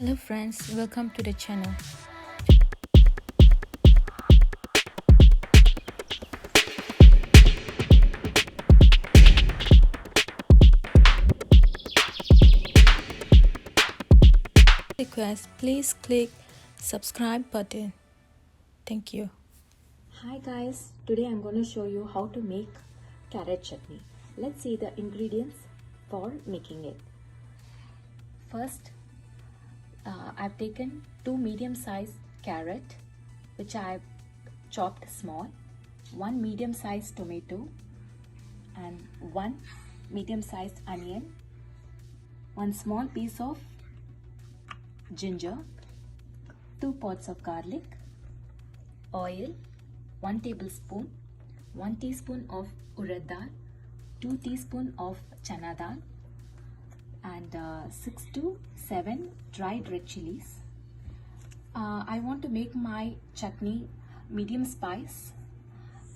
Hello friends, welcome to the channel. Request, please click subscribe button. Thank you. Hi guys, today I'm going to show you how to make carrot chutney. Let's see the ingredients for making it. First, I've taken 2 medium-sized carrot which I've chopped small, 1 medium-sized tomato and 1 medium-sized onion, 1 small piece of ginger, 2 pods of garlic, oil, 1 tablespoon, 1 teaspoon of urad dal, 2 teaspoon of chana dal, and 6 to 7 dried red chilies. I want to make my chutney medium spice.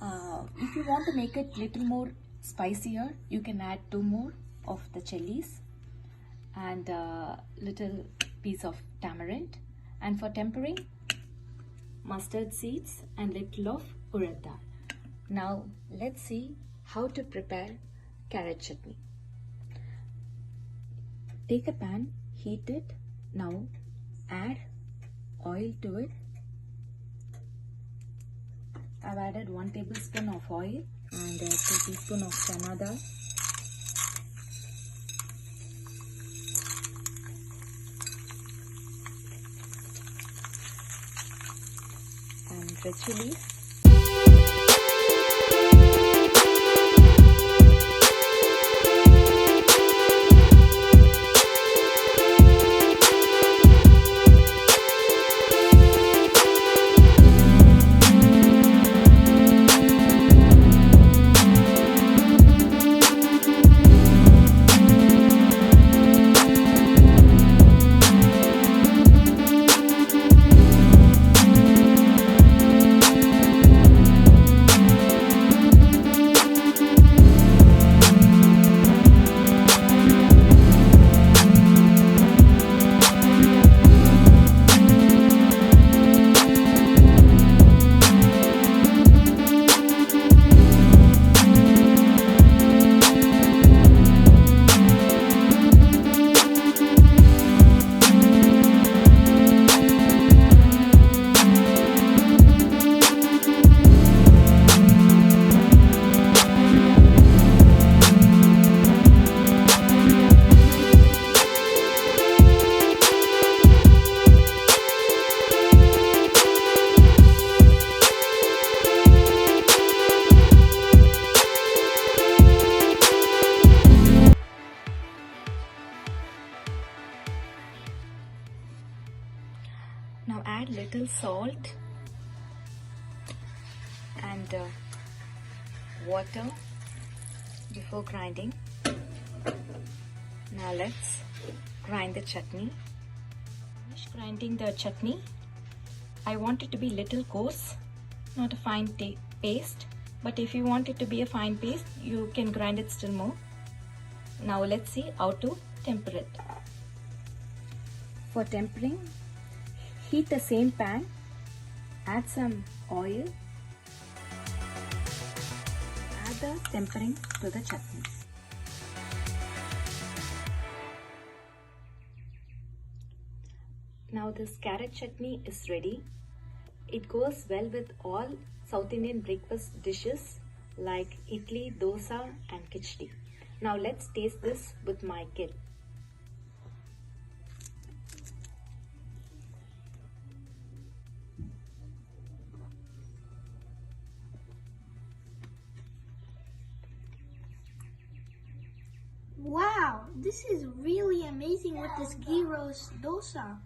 If you want to make it little more spicier, you can add 2 more of the chilies and little piece of tamarind, and for tempering, mustard seeds and little of urad dal. Now let's see how to prepare carrot chutney. Take a pan, heat it. Now add oil to it. I've added 1 tablespoon of oil and 2 teaspoons of chana dal. And red chilies. Now add little salt and water before grinding. Now let's grind the chutney. Finish grinding the chutney. I want it to be little coarse, not a fine paste, but if you want it to be a fine paste, you can grind it still more. Now let's see how to temper it. For tempering, heat the same pan, add some oil, add the tempering to the chutney. Now this carrot chutney is ready. It goes well with all South Indian breakfast dishes like idli, dosa and khichdi. Now let's taste this with my kid. Wow, this is really amazing with this ghee roast dosa.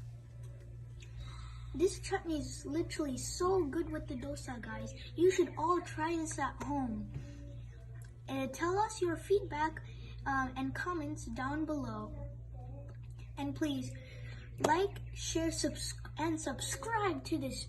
This chutney is literally so good with the dosa, guys. You should all try this at home. Tell us your feedback and comments down below. And please like, share, and subscribe to this